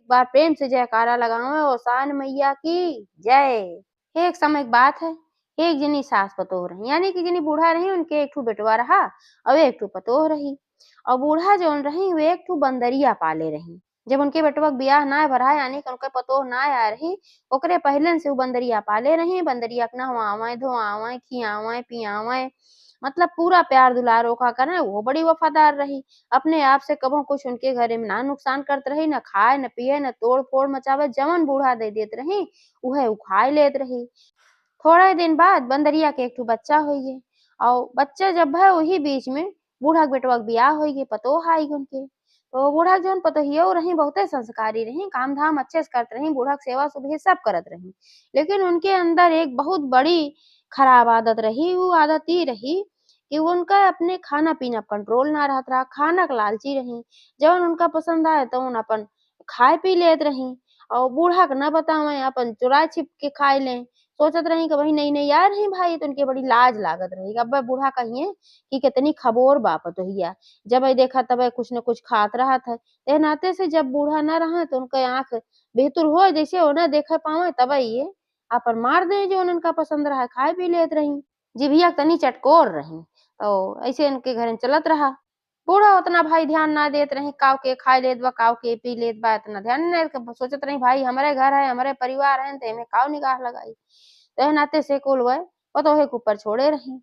बार प्रेम से जयकारा लगावे ओसान मैया की जय। एक समय की बात है, एक जनी सास पतोह रही, यानी कि जनी बूढ़ा रही उनके एक ठो बेटवा रहा और एक ठो पतोह रही। और बूढ़ा जौन रही वे एक ठो बंदरिया पाले रही। जब उनके बेटवा के बियाह नाय भरा यानी कि उनके पतोह नाय आए रही, ओकरे पहिलन से उ बंदरिया पाले रही। बंदरिया के नहवावे, धोआवे, खियावे, पियावे, मतलब पूरा प्यार दुलार ओका करे। वो बड़ी वफादार रही। अपने आप से कभो कुछ उनके घरे में ना नुकसान करत रही, न खाए, न पिए, न तोड़ फोड़ मचावे। जवन बूढ़ा दे देत रही उहे उ खाए लेत रही। थोड़े दिन बाद बंदरिया के एक ठो बच्चा होइगे और बच्चा जब भय वही बीच में बूढ़ा के बेटवा के बियाह होइगे, पतोह आइगे उनके। तो बूढ़ा के जौन पतोहियो रही बहुते संस्कारी रही, काम धाम अच्छे से करत रही, बूढ़ा के सेवा सुबह सब करत रही। लेकिन उनके अंदर एक बहुत बड़ी खराब आदत रही। उ आदत ई रही कि उनका अपने खाना पीना पे कंट्रोल ना रहत रहा, खाना के लालची रही। जवन उनका पसंद आए तवन अपन खाए पी लेत रही और बूढ़ा के न बतावे अपन चुरा छिप के खाए लें। सोचत रही कि भाई नई-नई आए रही भाई तो उनके बड़ी लाज लागत रही। अब्बे बूढ़ा कहिए कि कितनी खबोर बा पतोहिया, जबे देखा तबे कुछ न कुछ खात रहत है। एह नाते से जब बूढ़ा न रहे तो उनके आँख बेतुर होए जैसे ओना देखे पावे तबे ये आपन मार दें जौन उनका पसंद रहा खाए पी लेत रही। जिभिया तनी चटकोर रही। तो ऐसे इनके घरे चलत रहा। बूढ़ा उतना भाई ध्यान ना देत रही, काव के खाए लेत बा, काव के पी लेत बा, इतना ध्यान नहीं देत। सोचत रही भाई हमरे घर है, हमरे परिवार है त एमे काव निगाह लगाई। तो एह नाते से कुल वह पतोहे के ऊपर छोड़े रही।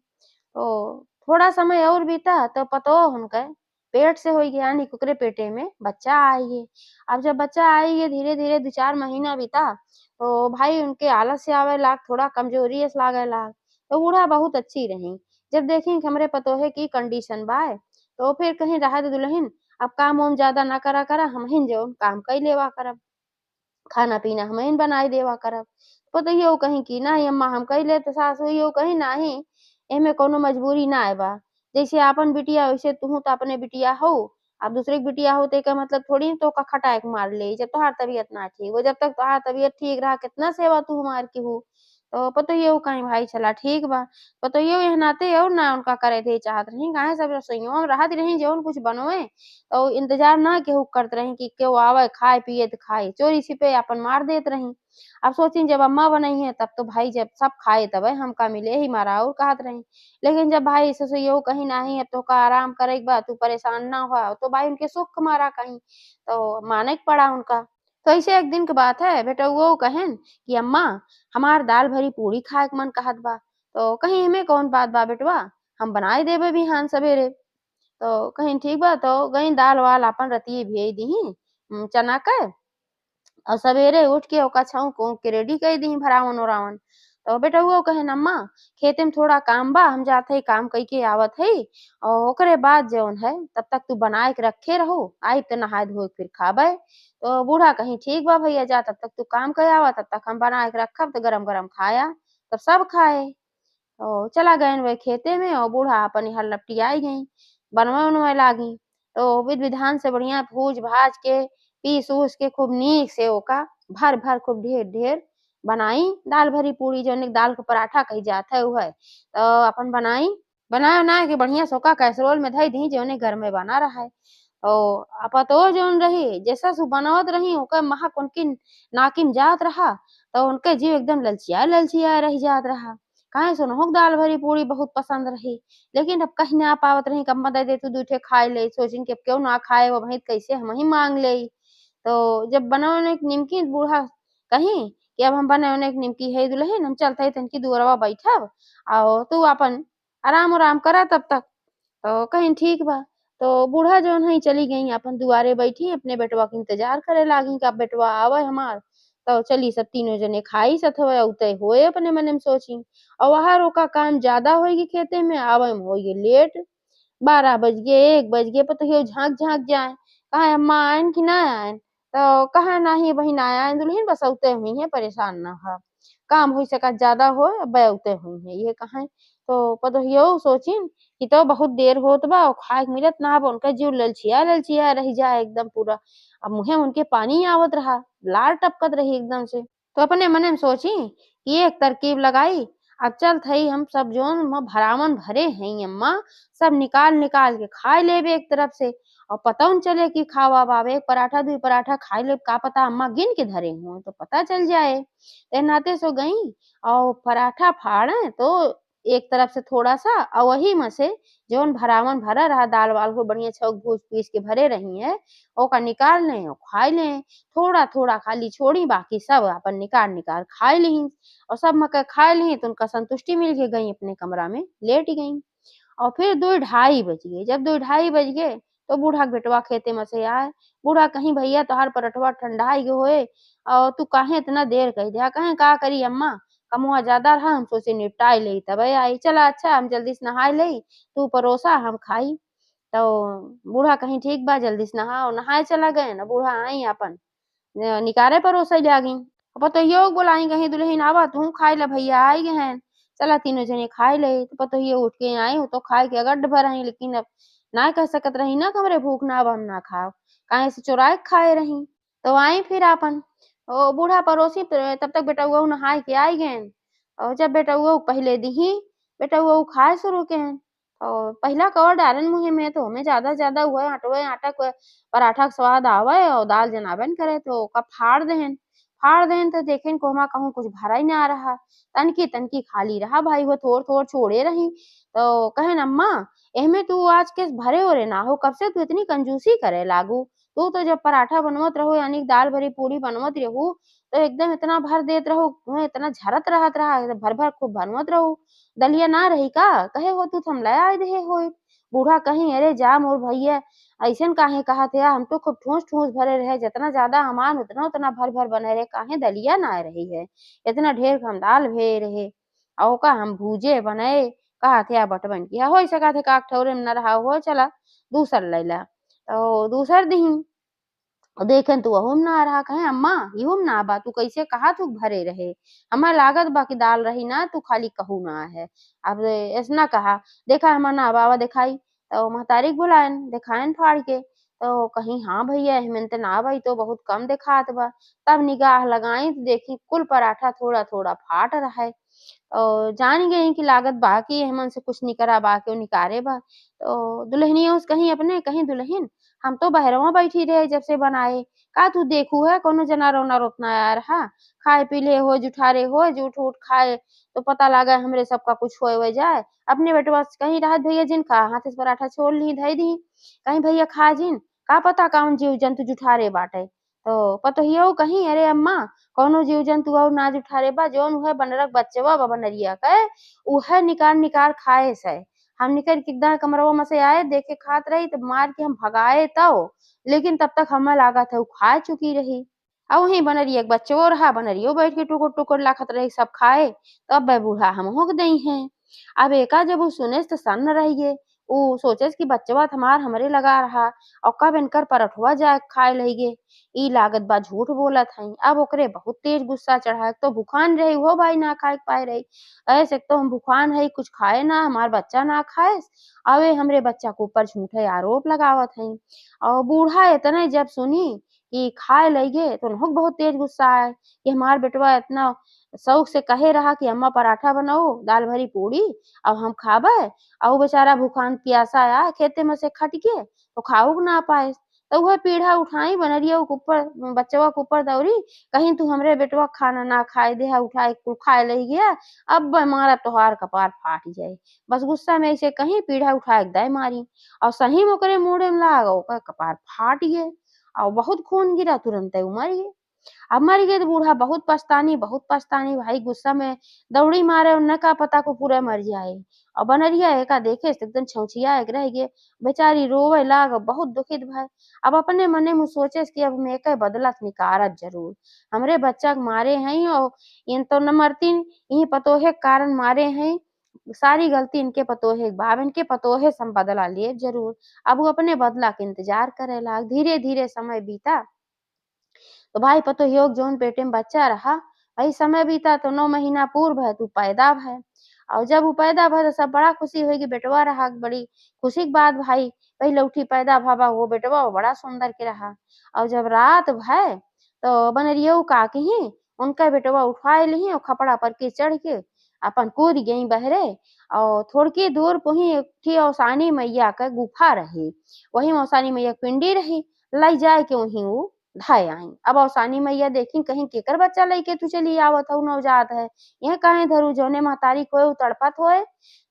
तो थोड़ा समय और बीता तो पतोह उनके पेट से होई गया यानी कि ओकरे पेटे में बच्चा आई। अब जब बच्चा आई धीरे-धीरे 2-4 महीना बीता तो भाई उनके आलस्य आवे लाग, थोड़ा कमजोरी एस लागे लाग। तो बूढ़ा बहुत अच्छी रही। जब देखी कि हमरे पतोहे की कंडीशन बा तो फिर कहीं रहे दे दुल्हन, अब काम-वाम ज्यादा ना करा करा, हमहिन जौन काम कई लेवा करब। खाना पीना हमहिन बनाई देवा करब। पतोहियो कही कि नाही अम्मा हम कई लेब त सासुइयो कही नाही एमे कौनो मजबूरी नाय बा। जैसे आपन बिटिया वैसे तुहू त अपने बिटिया हऊ। अब दूसरे के बिटिया हो तो एकर मतलब थोड़ी न तोहका खटाए के मार लेई जब तोहार तबीयत ना ठीक हो। जब तक तोहार तबीयत ठीक रहा कितना सेवा तू हमार की हू। तो पतोहियो कही भाई चला ठीक बा। पतोहियो एह नाते और ना उनका करे के चाहत रही काहे सब रसोइयों में रहत रही जौन कुछ बनवे तो इंतजार ना केहू के करत रही कि केहू आवे खाए पिए त खाए। चोरी छिपे अपन मार देत रही। अब सोची जब अम्मा बनई तब तो भाई जब सब खाए तबे हमका मिले एही मारा और कहत रही। लेकिन जब भाई ससुइयो कही नाही अब तोहका आराम करे के बा, तू परेशान ना होआ तो भाई उनके सुख के मारा कही तो माने के पड़ा उनका। तो ऐसे एक दिन के बात है बेटउओ कहेन कि अम्मा हमार दाल भरी पूड़ी खाए के मन कहत बा। तो कही एमे कौन बात बा बेटवा, हम बनाई देबे बिहान सबेरे। तो कही ठीक बा तो गई दाल वाल आपन रतिये भेज दीही चना के और सवेरे उठ के ओका छौंक ओंक के रेडी कर दीही भरावन ओरावन। तो बेटउओ कहेन अम्मा खेते में थोड़ा काम बा हम जात हई काम कई के आवत हई और ओकरे बाद जौन है तब तक तू बनाए के रखे रहो आइब त नहाए धोए के फिर खाबे। तो बूढ़ा कही ठीक बा भैया जा तब तक तू काम कर आवा तब तक हम बनाए के रखब त गरम-गरम खाया। तब सब खाए। तो चला गयन वे खेते में और बूढ़ा अपन यहाँ लपटियाई गई, बनवे-वनवे लागी। तो विधि विधान से बढ़िया भूज-भाज के, पीस-ऊस के खूब नीक से ओका भर-भर खूब ढेर-ढेर बनाई दाल भरी पूड़ी जौन एक दाल के पराठा कही जात है उहे। तो अपन बनाई, बनाए-वनाए के बढ़िया से ओका कैसरोल में धई दी जौने घर में बना रहे। तो पतोह जौन रही जैसा सु बनावत रही ओकर महक उनकी नाकी में जात रहा तो उनके जीव एकदम ललचिया-ललचिया रही जात रहा। काहे से ओनहु के दाल भरी पूड़ी बहुत पसंद रही। लेकिन अब कही ना पावत रही कि अम्मा दे दे तू 2 ठे खाए ले सोचिन कि अब केहू ना खाए वही कैसे हमही माँग लेई। तो जब बनवे के निमकी बूढ़ा कही कि अब हम बनवे के निमकी हे दुल्हन हम चलत हई तनकी दुअरवा बैठब और तू अपन आराम-ओराम करा तब तक। तो कही ठीक बा। तो बूढ़ा जौन है चली गई अपन दुआरे बैठी अपने बेटवा के इंतजार करे लागी कि अब बेटवा आवे हमार। तो चली सब तीनों जने खाई सथवा उतै होए अपने मने में सोची। और वहां रोका काम ज्यादा होई खेते में आवे में होई लेट। 12 बज गए 1 बज गए पतोहियो झाँक-झाँक जाए। कहे अम्मा आएन कि ना आएन? तो कहे नाही बहिन आएन दुल्हन बस औते हुई हैं परेशान ना हो। काम होई सकत ज्यादा होए अब्बे औते हुई हैं ये कहें। तो पतोहियो सोचिन कि तो बहुत देर होत बा और खाए के मिलत ना बा उनका जीव ललचिया-ललचिया रही जाए एकदम पूरा। अब मुँहे उनके पानी आवत रहा, लार टपकत रही एकदम से। तो अपने मने में सोची कि एक तरकीब लगाई अब चलत हई हम सब जौन भरावन भरे हई अम्मा सब निकाल-निकाल के खाए लेब एक तरफ से और पता न चले कि खावा बावे 1 पराठा 2 पराठा खाई लेब का पता अम्मा गिन के धरे हों तो पता चल जाए। ते नाते सो गईं और पराठा फाड़े तो एक तरफ से थोड़ा-सा और वही में से जौन भरावन भरा रहा दाल-वाल को बढ़िया छौंक भूज पीस के भरे रही हैं, ओका निकाल लें और खाई लें। थोड़ा-थोड़ा खाली छोड़ी बाकी सब आपन निकाल-निकाल खाई लीं और सब मके खाई लीं तो उनका संतुष्टि मिल के गईं अपने कमरा में लेट गईं। और फिर 2 ढाई बज गए, जब 2 ढाई बज गए तो बूढ़ा के बेटवा खेते में से आए। बूढ़ा कहीं भैया तोहार परोठवा ठंडाई गए होए और तू काहे इतना देर कई दिया? कहें का करी अम्मा कमवा ज्यादा रहा हम सोचे निपटाई लेई तबे आई। चला अच्छा हम जल्दी से नहाय लेई, तू परोसा हम खाई। तो बूढ़ा कहीं ठीक बा जल्दी से नहा और नहाए चला गए न बूढ़ा आई अपन निकारे परोसे लागी। पतोहियो के बोलाई कहीं दुल्हन आवा तू खाई ला भैया आई गए हैं। चला तीनों जने खाई ले तो पतोहियो उठ के आई हो तो खाए के अगड भर आई लेकिन अब ना कह सकत रही ना कि हमरे भूख ना अब हम ना खाओ। काहे से चुराए के खाए रही। तो आई फिर आपन ओ बूढ़ा पड़ोसी तब तक बेटउआ नहाए के आई गएन और जब बेटउआ पहले दिही बेटउआ खाए शुरू केन और पहिला कवर डालन मुँहे में तो ओमे ज्यादा उहे हटवे आटा के पराठा के स्वाद आवे और दाल जनाबे करे तो ओका फाड़ देन तो देखेन कोहमा कहूँ कुछ भरा ही ना रहा। तनकी खाली रहा भाई वो थोड़ छोड़े रही। तो कहेन अम्मा एहमे तू आज के भरे ओरे ना हो कब से तू इतनी कंजूसी करे लागू। तू तो जब पराठा बनवत रहो यानी दाल भरी पूड़ी बनवत रहू तो एकदम इतना भर देत रहो तुम्हें इतना झरत रहत रहा भर खूब बनवत रहो। दलिया ना रही का कहे हो तू थम ले आए रहे हो। बूढ़ा कहीं अरे जा मोर भैया ऐसन काहे कहत है हम तो खूब ठूस भरे रहे जितना ज्यादा हमान उतना भर बने रहे काहे दलिया ना रही है। इतना ढेर हम दाल भे रहे और का हम भूजे बनाए कहत है बटवन किया हो सकत है काक ठौरे में न रहा हो चला दूसर लैला तो दूसर दही और देखेन तू अहुम ना रहा कहे अम्मा इहुम ना बा तू कैसे कहा तू भरे रहे हमें लागत बा कि दाल रही ना तू खाली कहू ना है। अब ऐसना कहा देखा हमार ना बाबा दिखाई तो महतारी बुलायन दिखायन फाड़ के तो कहीं हाँ भैया एहमें त ना भाई तो बहुत कम दिखात बा। तब निगाह लगाई तो देखी कुल पराठा थोड़ा फाट रहा है और जान गई कि लागत बा कि एहमन से कुछ निकरा बा के निकारे बा। तो दुल्हनिया उस कहीं अपने कहीं दुल्हन हम तो बहरवा बैठी रहे जब से बनाए का तू देखू है कोनो जना रोना रोतना आ रहा खाए पी ले हो जुठारे हो जूठ उठ खाए तो पता लगा हमरे सबका कुछ होए जाए। अपने बेटवा से कहीं राहत भैया जिन का हाथ से पराठा छोड़ ली धई दी कहीं भैया खा जिन का पता कौन जीव जंतु जुठारे बाटे। तो पतोहियो कहीं अरे अम्मा कौनो जीव जंतु और ना जुठारे बा जौन उहे बनरक बच्चवा बा बनरिया के उहे निकाल खाए से हम निकल के एकदम कमरवा में से आए देखे खात रही तो मार के हम भगाए तब लेकिन तब तक हमें लागत है वो खा चुकी रही। और वहीं बनरिया के बच्चों रहा बनरियो बैठ के टुकुर टुकुर लाखत रही सब खाए तब बे बूढ़ा हम होक दई हैं। अब एका जब वो सुने तो सन्न रहिए वो सोचे कि बच्चवा हमार हमरे लगा रहा और कब इनकर परठवा जाए खाए लगे ई लागत बा झूठ बोलत हई। अब ओकरे बहुत तेज गुस्सा चढ़ा तो भूखान रही हो भाई ना खाए के पाए रही ऐसे तो हम भूखान है कुछ खाए ना हमार बच्चा ना खाए अवे हमरे बच्चा के ऊपर झूठे आरोप लगावत हई। और बूढ़ा इतने जब सुनी कि खाए लगे तो उन्होंने बहुत तेज गुस्सा आए कि हमार बेटवा इतना शौक से कहे रहा कि अम्मा पराठा बनाओ दाल भरी पूड़ी अब हम खाबे और वो बेचारा भूखान प्यासा आया खेते में से खट के तो खाऊ ना पाए। तो वह पीढ़ा उठाई बनरिया के ऊपर बच्चवा के ऊपर दौड़ी कहीं तू हमरे बेटवा खाना ना खाए दे उठाए तू खाए ले गया अब हमारा तोहार कपार फाट जाए। बस गुस्सा में ऐसे कहीं पीढ़ा उठाए दे मारी और सही में ओकरे मुड़े में लाग ओकर कपार फाट गए और बहुत खून गिरा तुरंत ही मर गए। अब मर गए तो बूढ़ा बहुत पछतानी भाई गुस्सा में दौड़ी मारे उन्हें का पता को पूरा मर जाए। और बनरिया एका देखे से एकदम छौछिया एक रह गए बेचारी रोवे लाग बहुत दुखित भाई। अब अपने मने में सोचे कि अब मैं के बदला निकारत जरूर हमरे बच्चा के मारे हैं और इन तो न मरतीन यही पतोहे के कारण मारे हैं सारी गलती इनके पतोहे बाब इनके पतोहे से हम बदला लिए जरूर। अब वो अपने बदला के इंतजार करे लाग धीरे धीरे समय बीता तो भाई पतोहियो के जौन पेटे में बच्चा रहा भाई समय बीता तो 9 महीना पूर्व है तू पैदा भय और जब वो पैदा भय तो सब बड़ा खुशी हुई कि बेटवा रहा बड़ी खुशी की बात भाई भाई लौठी पैदा भाबा वो बेटवा वो बड़ा सुंदर के रहा। और जब रात भय तो बनरियो का ही उनका बेटवा उठाए ली और खपड़ा पर के चढ़ के अपन कूद गई बहरे और थोड़की दूर वहीं एक ठे औसानी मैया के गुफा रही। वहीं औसानी मैया के पिंडी रही, लई जाए के वहीं उ धाय आई। अब औसानी मैया देखी कहीं केकर बच्चा लइके तू चली आवत हऊ नवजात है, यह काहे धरू जौने महतारी के होए उ तड़पत होए।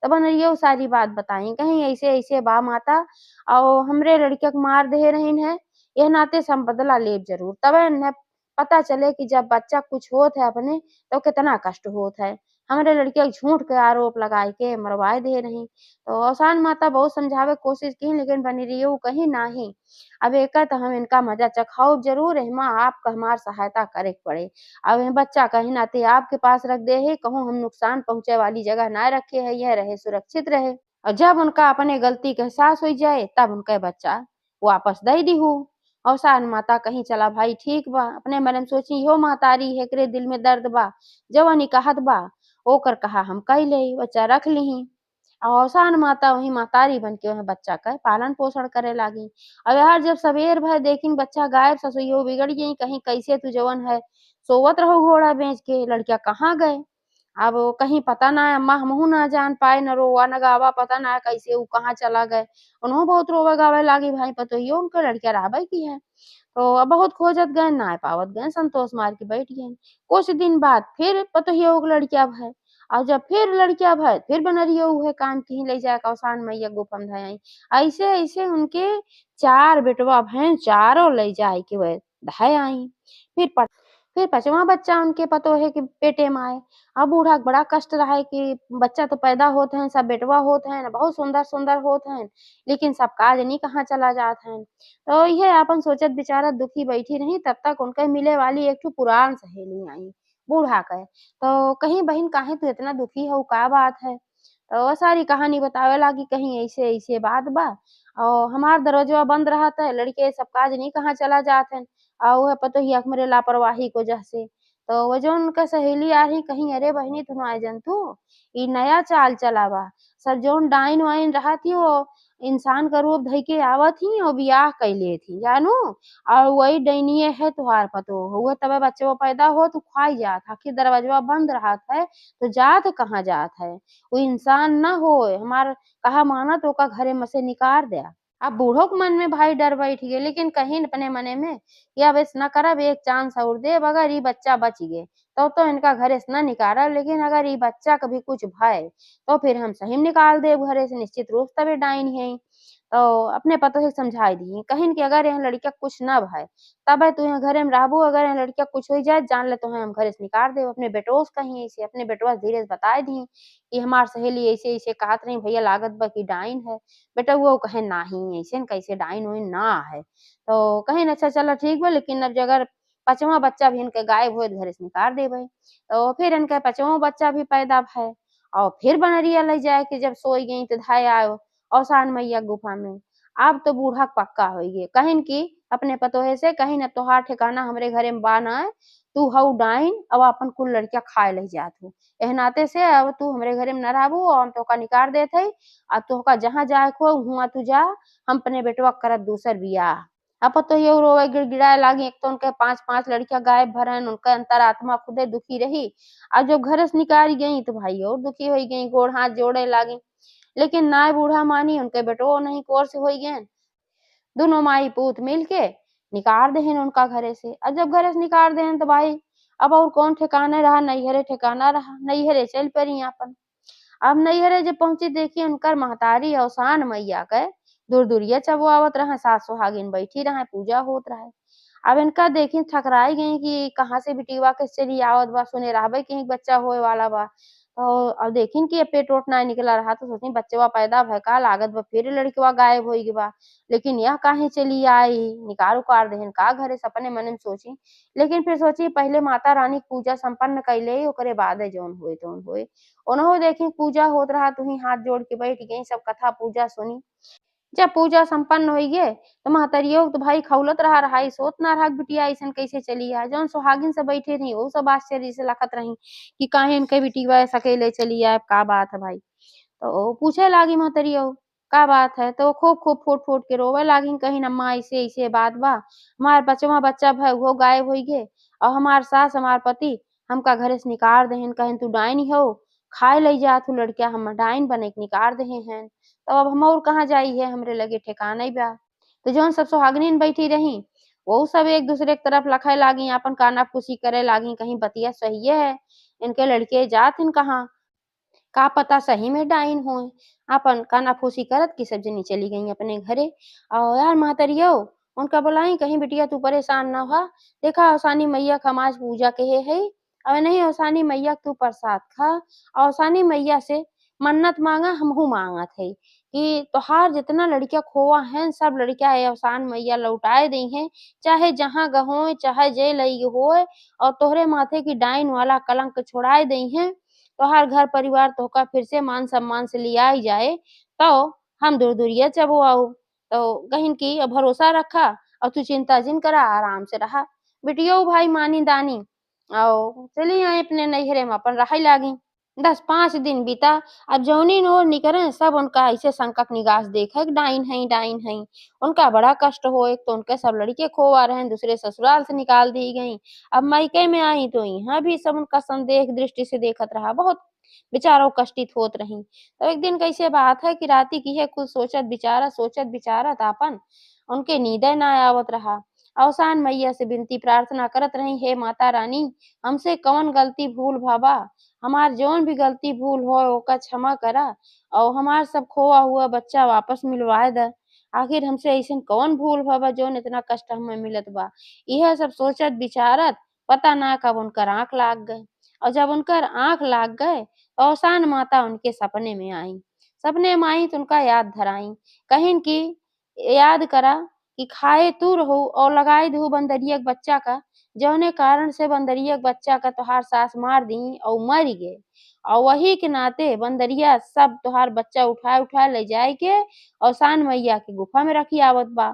तब बनरिया उ सारी बात बताई, कहीं ऐसे-ऐसे बा माता और हमरे लड़किया के मार दे रहीन है, एह नाते से हम बदला लेब जरूर। तबे न पता चले कि जब बच्चा कुछ होत है अपने तो कितना कष्ट होत है। हमरे लड़किया के झूठ के आरोप लगाए के मरवाए दे रहीं। तो औसान माता बहुत समझावे के कोशिश की लेकिन बनरिया उ कही नाही। अब एकर त हम इनका मजा चखाऊब जरूर, एहमा आपका हमार सहायता करे के पड़े। अब एह बच्चा कहीं नाते आपके पास रख दे हे, कहूँ हम नुकसान पहुँचे वाली जगह ना रखे है, यह रहे सुरक्षित रहे। और जब उनका अपने गलती के एहसास हो जाए तब उनके बच्चा वापस दई दिहू। औसान माता कहीं चला भाई ठीक बा, अपने मन में सोची इहो महतारी है एकरे दिल में दर्द बा, जवन ई कहत बा ओकर कहा हम कई लेई, बच्चा रख लिही। औसान माता वहीं महतारी बन के वह बच्चा का पालन पोषण करे लागी। अब यार जब सबेर भर देखिन बच्चा गायब, ससुइयो बिगड़ गई, कहीं कैसे तू जवन है सोवत रहो घोड़ा बेच के, लड़किया कहाँ गए। अब वो कहीं पता ना है, अम्मा हमहू ना जान पाए, न रोवा न गावा, पता ना है कैसे उ कहाँ चला गए। उन्हों बहुत रोवे गावे लागी भाई पतोहियो उनके लड़किया राबे की है। तो अब बहुत खोजत गए, नाय पावत गए, संतोष मार के बैठ गए। कुछ दिन बाद फिर पतोहियो के लड़किया भय, और जब फिर लड़किया भय फिर बनरिया उहे काम की ले जाके औसान मैया गुफा में धय आई। ऐसे-ऐसे उनके 4 बेटवा भय, चारों ले जाए के वह धय आई। फिर प फिर 5वां बच्चा उनके पतोहे के पेटे में आए। अब बूढ़ा के बड़ा कष्ट रहा है कि बच्चा तो पैदा होत हैं, सब बेटवा होत हैं, बहुत सुंदर-सुंदर होत हैं, लेकिन सब का जानी कहाँ चला जात हैं। तो ये अपन सोचत विचारत दुखी बैठी रही, तब तक उनके मिले वाली एक ठो पुरान सहेली आई, बूढ़ा के। तो कहीं बहिन काहे तू इतना दुखी हऊ, का बात है? तो वो सारी कहानी बतावे लागी, कहीं ऐसे-ऐसे बात बा और हमार दरवाज़वा बंद रहत है, लड़के सब का जानी कहाँ चला जात हैं और उहे पतोहिया के हमरे लापरवाही के वजह से। तो वो जौन उनका सहेली आ रही कहीं अरे बहिनी तू नाई जनतू, ई नया चाल चला बा। सब जौन डाइन-वाइन रहत ही वो इंसान का रूप धइ के आवत ही और बियाह कई लेत ही, जानू? और वही डइनिये है तुहार पतोह, उहे तबे बच्चवा पैदा होत उ खाई जात, आखिर दरवाज़वा बंद रहत है, तो जात कहाँ जात है? वो इंसान ना होए, हमार कहा मानत ओका घरे में से निकार देआ। अब बूढ़ो के मन में भाई डर बैठ गे, लेकिन कहीं अपने मने में कि अब ऐसे ना करब, एक चांस और देब, अगर ई बच्चा बच गे तो इनका घरे से ना निकारब, लेकिन अगर ई बच्चा के भी कुछ भय तो फिर हम सही में निकाल देब घरे से, निश्चित रूप से तबे डाइन है। तो अपने पतोहे के समझाई दिही, कहिन कि अगर यहाँ लड़किया के कुछ ना भय तबे तू यहाँ घरे में रहबू, अगर यहाँ लड़किया के कुछ होई जाए जान ले तोहे हम घरे से निकार देब। अपने बेटवो से कही ऐसे, अपने बेटवा से धीरे से बताए दिही कि हमार सहेली ऐसे-ऐसे कहत रही भैया लागत बा कि डाइन है। बेटउआ कहे नाही अइसन कैसे डाइन-वाइन ना है। तो कहिन अच्छा चलो ठीक बा, लेकिन अब अगर 5वां बच्चा भी इनके गायब होए त घरे से निकार देबै। तो फिर इनके 5वां बच्चा भी पैदा भय और फिर बनरिया ले जाए के जब सोई गई त धाय आयो औसान मैया गुफा में। अब तो बूढ़ा के पक्का होई गे, कहिन कि अपने पतोहे से कहिन अब तोहार ठिकाना हमरे घरे में बा नाय, तू हऊ डाइन अब अपन कुल लड़किया खाए लई जात हऊ। एह नाते से अब तू हमरे घरे में ना रहबू और हम तोहका निकार देत हई। अब तोहका जहाँ जाए के हो उहवा तू जा, हम अपने बेटवा के करब दूसर बियाह। अब पतोहिया रोवे गिड़गिड़ाए लागी, एक तो उनके 5-5 लड़किया गायब भरन, उनका अंतरात्मा खुदे दुखी रही। और जब घरे से निकारी गई तो भाई और दुखी होई गई, गोड़ हाथ जोड़े लागी। लेकिन नाय बूढ़ा मानी, उनके बेटवो नहीं कोर से होई गइन। दोनों माई पूत मिलके निकार देहिन उनका घरे से। अब जब घरे से निकार देहिन तो भाई अब और कौन ठिकाने रहा, नैहरे ठिकाना रहा, नैहरे चल पड़ी आपन। अब नैहरे जब पहुंची देखी उनकर महतारी औसान मैया के दूर-दूरिया चबुआवत रहे, सास सुहागिन बैठी रहे, पूजा होत रहे। अब इनका देखी ठकराई गई कि कहाँ से बिटिवा के चली आवत बा, सुने रहबे कि बच्चा होए वाला बा। तो अब देखिन कि पेट-ओट नाय निकला रहा तो सोचिन बच्चवा पैदा भय का लागत बा फिर लड़कवा गायब होई गे बा। लेकिन यह काहे चली आई, निकार-उकार देहिन का घरे से अपने मन में सोची। लेकिन फिर सोची पहले माता रानी के पूजा संपन्न कइले ओकरे बादे जौन होए तौन होए। ओनहु देखी पूजा होत रहा तुही हाथ जोड़ के बैठ गई, सब कथा पूजा सुनी। जब पूजा संपन्न होइगे तो महतरियो तो भाई खौलत रहा सोच ना रहा कि बिटिया अइसन कैसे चली आए। जौन सुहागिन सब बैठे रहीं उ सब आश्चर्य से लखत रहीं कि काहे इनके बिटिवा ऐसे अकेले चली आए, का बात है भाई? तो पूछे लागी महतरिया का बात है? तो खूब-खूब फूट-फूट के रोवे लागिन कहिन अम्मा ऐसे-ऐसे बात बा। हमार 5वां बच्चा भय उहो गायब होई गे और हमार सास हमार पति हमका घरे से निकार देहिन, कहिन तू डाइन हऊ खाए लई जात हूँ लड़किया हमर डाइन बने के निकार देहे हैं। तो अब हम और कहाँ जाई है, हमरे लगे ठिकाना ही बा। तो जौन सब सोहागिनीन बैठी रहीं, वहू सब एक दूसरे के तरफ लखे लागी, आपन काना-फूसी करे लागी, कहीं बतिया सहीये है, इनके लड़के जात हइन कहाँ। का पता सही में डाइन होय। आपन काना-फूसी करत की सब जनी चली गईं अपने घरे। और यार महतरियो, उनका बुलाई कहीं बिटिया तू परेशान ना होआ। देखा ओसानी मैया क हम आज पूजा केहे हई। और नहीं ओसानी मैया के तू प्रसाद खा और ओसानी मैया से मन्नत मांगा, हमहू मांगत हई कि तोहार जितना लड़किया खोआ हैं सब लड़किया ए ओसान मैया लौटाए दई हैं। चाहे जहाँ गहोए, चाहे जे लई होए और तोहरे माथे की डाइन वाला कलंक छोड़ाए दई हैं। तोहार घर परिवार तोहका फिर से मान सम्मान से लियाई जाए, तो हम दूर-दूरिया चबो आऊ। तो कहिन की भरोसा रखा और तू चिंता जिन करा, आराम से रहा। बिटियो भाई मानी दानी और चली आई अपने नैहरे में अपन रहे लागी। 10-5 दिन बीता, अब जौनी ओर निकरे सब उनका ऐसे संकट निगाह देखे कि डाइन हई, डाइन हई। उनका बड़ा कष्ट हो, एक तो उनके सब लड़के खोआ रहें, दूसरे ससुराल से निकाल दी गईं। अब मायके में आई तो यहाँ भी सब उनका संदेह दृष्टि से देखत रहा, बहुत बेचारो कष्टित होत रहीं। तो एक दिन कैसे बात है कि राती की है कुल सोचत विचारत आपन उनके नींदे ना आवत रहा। अवसान मैया से विनती प्रार्थना करत रही, हे माता रानी, हमसे कौन गलती भूल भा, हमार जौन भी गलती भूल होए ओका क्षमा करा और हमार सब खोआ हुआ बच्चा वापस मिलवाए दा। आखिर हमसे अइसन कौन भूल भा बा जौन इतना कष्ट हमें मिलत बा। इहे सब सोचत विचारत पता ना कब उनकर आँख लाग गए और जब उनकर आँख लाग गए तो अवसान माता उनके सपने में आईं। सपने में आईं तो उनका याद धराईं, कहिन की याद करा कि खाए तू रहू और लगाए देहू बंदरिया के बच्चा का, जौने कारण से बंदरिया के बच्चा का तोहार सास मार दी और मर गे। और वही के नाते बंदरिया सब तोहार बच्चा उठाए-उठाए ले जाए के अवसान मैया के गुफा में रखी आवत बा।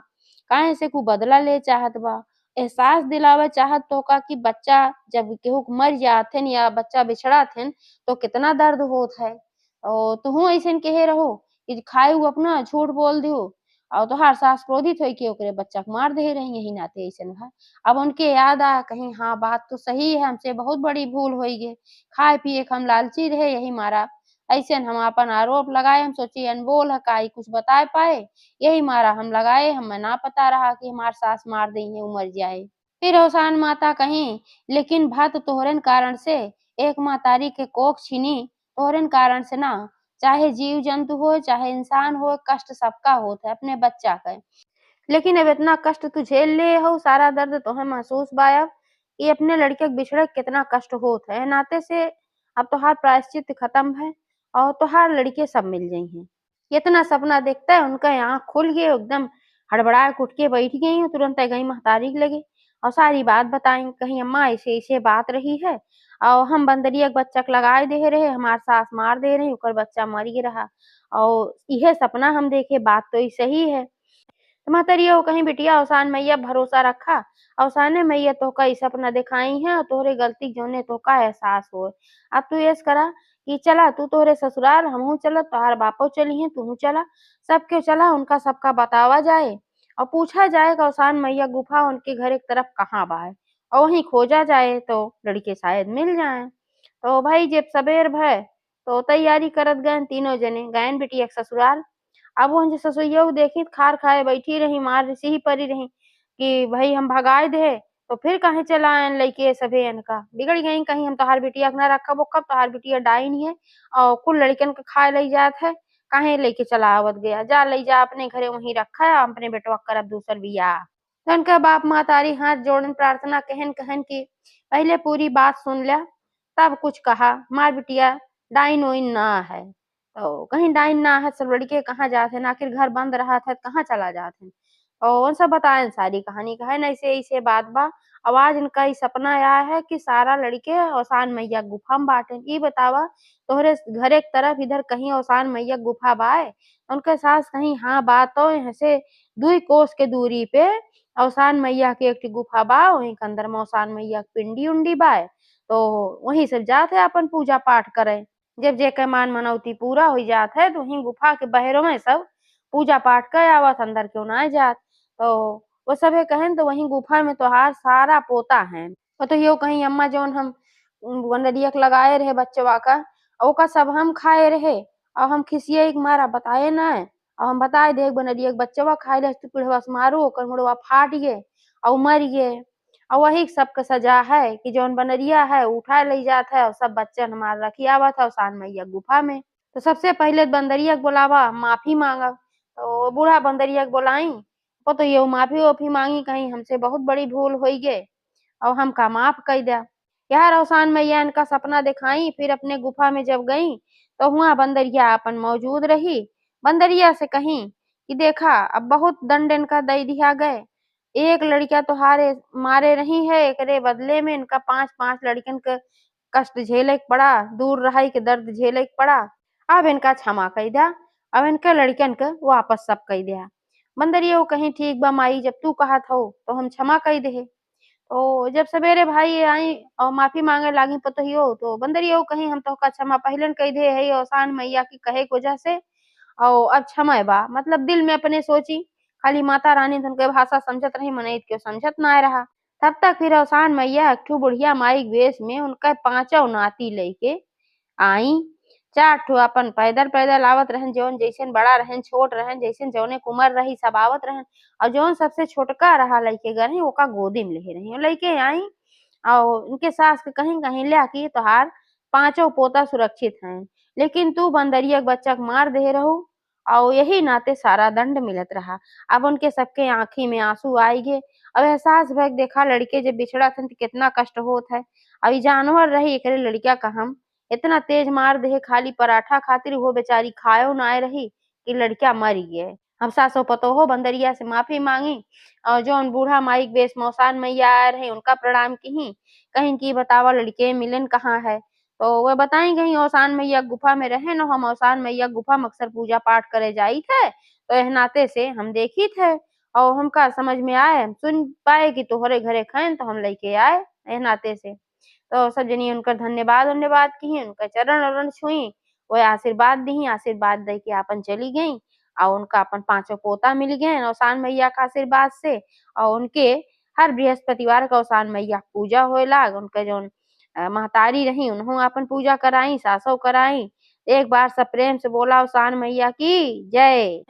काहे से कु बदला ले चाहत बा। एहसास दिलावे चाहत तोहका कि बच्चा जब केहू के मर जात हइन या बच्चा बिछड़त हइन तो कितना दर्द होत है। और तुहू अइसन केहे रहो कि खाए उ अपना झूठ बोल दिहू और तोहार सास क्रोधित होई के ओकरे बच्चा के मार देहे रही, यही नाते अइसन है। अब उनके याद आया कहीं हाँ बात तो सही है, हमसे बहुत बड़ी भूल होई गे। खाए पिए के हम लालची रहे, यही मारा अइसन हम आपन आरोप लगाए, हम सोची अनबोल है काई कुछ बताए पाए, यही मारा हम लगाए, हमें ना पता रहा कि हमार सास मार दई है, उ मर जाए। फिर अवसान माता कहीं लेकिन भत तोहरन कारण से एक महतारी के कोख छीनी, तोहरन कारण से ना, चाहे जीव जंतु हो चाहे इंसान हो, कष्ट सबका होत है अपने बच्चा के। लेकिन अब इतना कष्ट तू झेल ले हऊ, सारा दर्द तोहे महसूस बा अब कि अपने लड़के के बिछड़े के कितना कष्ट होत है। नाते से अब तोहार प्रायश्चित खत्म है और तोहार लड़के सब मिल जई हैं। इतना सपना देखते उनका आँख खुल गए, एकदम हड़बड़ाए के उठ के बैठ गई हैं, तुरंत गई महतारी के लगे और सारी बात बताई। कहीं अम्मा ऐसे-ऐसे बात रही है और हम बंदरिया के बच्चा के लगाए देहे रहे, हमार सास मार दे रही, ओकर बच्चा मर गे रहा और इहे सपना हम देखे, बात तो ई सही है। महतरिया कहीं बिटिया अवसान मैया भरोसा रखा, अवसाने मैया तोहका ई सपना दिखाई है और तोहरे गलती के जौने तोहका एहसास होए। अब तू ऐस करा कि चला तू तोहरे ससुराल, हमहू चलत, तोहार बापो चलिहें, तुहू चला, सबके चला उनका सबका बतावा जाए और पूछा जाए कि अवसान मैया गुफा उनके घरे के तरफ कहाँ बा है और वहीं खोजा जाए तो लड़के शायद मिल जाएँ। तो भाई जब सबेर भय तो तैयारी करत गएन तीनों जने, गएन बिटिया के ससुराल। अब ओहन जे ससुइयौ देखी त खार खाए बैठी रही, मार सिही परी रही कि भई हम भगाए देहे तो फिर काहे चला आएन लइके सभे अनका। बिगड़ गईं कहीं हम तोहार बिटिया के ना रखब ओखब, तोहार बिटिया डाइन है और कुल लइकन के खाए लई जात है, काहे लेके चला आवत गया। जा लई जा अपने घरे वहीं रखा है, अपने बेटवा के करब दूसर बियाह। तो उनका बाप महतारी हाथ जोड़न प्रार्थना कहन कि पहले पूरी बात सुन ला, तब कुछ कहा। हमार बिटिया डाइन ओइन ना है। तो कहीं डाइन ना है, सब लड़के कहाँ जात हइन, आखिर घर बंद रहत है, कहाँ चला जात हइन। और उन सब बताएन सारी कहानी, कहेन ऐसे-ऐसे बात बा। अब आज इनका ई सपना आया है कि सारा लड़के औसान मैया के गुफा में बाटेन। ई बतावा तोहरे घरे के तरफ इधर कहीं औसान मैया के गुफा बाए? उनके सास कहीं हाँ बा तो यहाँ से 2 कोस के दूरी पे औसान मैया के एक ठे गुफा बा, वहीं के अंदर में औसान मैया के पिंडी-उंडी बाए। तो वहीं सब जात है अपन पूजा पाठ करे। जब जेकर मान मनौती पूरा हो जात है तो वहीं गुफा के बहरों में सब पूजा पाठ कर आवत, अंदर क्यों ना जात। तो वो सभे कहेन तो वहीं गुफा में तोहार सारा पोता है। कहियो कहीं अम्मा जौन हम वनरिया के लगाए रहे बच्चवा का और ओका सब हम खाए रहे और हम खिसिये के मारा बताए ना और हम बताए देख बनरिया के बच्चवा खाए ले तू पीढ़वा से मारो ओकर मुड़वा फाट गे और मर गे और वही सबके सजा है कि जौन बनरिया है उठा ले जात है और सब बच्चन हमार रखियावत है सान मैया गुफा में। तो सबसे पहले बंदरिया के बुलावा माफी मांगा तो बूढ़ा बंदरिया के बुलाई तो ये माफी ओफी मांगी कहीं हमसे बहुत बड़ी भूल हुई गे और हमका माफ कर दिया। यार अवसान मैया इनका सपना दिखाई फिर अपने गुफा में जब गई तो हुआ बंदरिया अपन मौजूद रही। बंदरिया से कहीं कि देखा अब बहुत दंड इनका दे दिया गए एक लड़किया तो हारे मारे रही है एकरे बदले में इनका 5-5 लड़कियन के कष्ट झेले के पड़ा दूर रहाई के दर्द झेले के पड़ा। अब इनका क्षमा कर दिया अब इनके लड़कियन के वापस सब कर दिया। बंदरिया कहीं ठीक बा माई जब तू कहा था तो हम क्षमा कर दे। तो जब सवेरे भाई आई और माफी मांगे लागी पतोहियो तो बंदरियो कहीं हम तोहका क्षमा पहिलन कह दे है औसान मैया की कहे के वजह से और अब क्षमा बा मतलब दिल में अपने सोची खाली माता रानी तो उनके भाषा समझत रही मनईत के समझत ना रहा। तब तक फिर औसान मैया एक ठू बुढ़िया माई के वेश में उनका पांचों नाती लेके आई। 4 ठो अपन पैदल पैदल आवत रहन जौन जैसन बड़ा रहन छोट रहन जैसन जौने के उमर रही सब आवत रहन और जौन सबसे छोटका रहा लइके गरही ओका गोदी में लेहे रही लइके आई और उनके सास के कहीं कहीं ले कि तोहार पांचों पोता सुरक्षित हैं लेकिन तू बंदरिया के बच्चा के मार दे रहू और यही नाते सारा दंड मिलत रहा। अब उनके सबके आंखी में आंसू आई गे अब एहसास भग देखा लड़के जब बिछड़ा थन तो कितना कष्ट होत है। अभी जानवर रही एकरे लड़किया का हम इतना तेज मार दे खाली पराठा खातिर वो बेचारी खायो ना आए रही कि लड़किया मर गए। हम सासो पतोहो बंदरिया से माफी मांगी और जौन बूढ़ा माई बेस मौसान मैया आए रहे उनका प्रणाम की कहीं की बतावा लड़के मिलन कहाँ है तो वह बताई कहीं औसान मैया गुफा में रहे न हम औसान मैया गुफा में अक्सर पूजा पाठ करे जाई थे तो एह नाते से हम देखी थे और हमका समझ में आए हम सुन पाए कि तोहरे घरे खैन तो हम लेके आए एह नाते से। तो सब जनी उनकर धन्यवाद धन्यवाद की उनका चरण वरण छुई वो आशीर्वाद दी आशीर्वाद दे के आपन चली गई और उनका अपन पांचों पोता मिल गए औसान मैया का आशीर्वाद से और उनके हर बृहस्पतिवार का औसान मैया पूजा होए लाग उनके जो महतारी रही उन्हों अपन पूजा कराई सासो कराई। एक बार सब प्रेम से बोला औसान मैया की जय।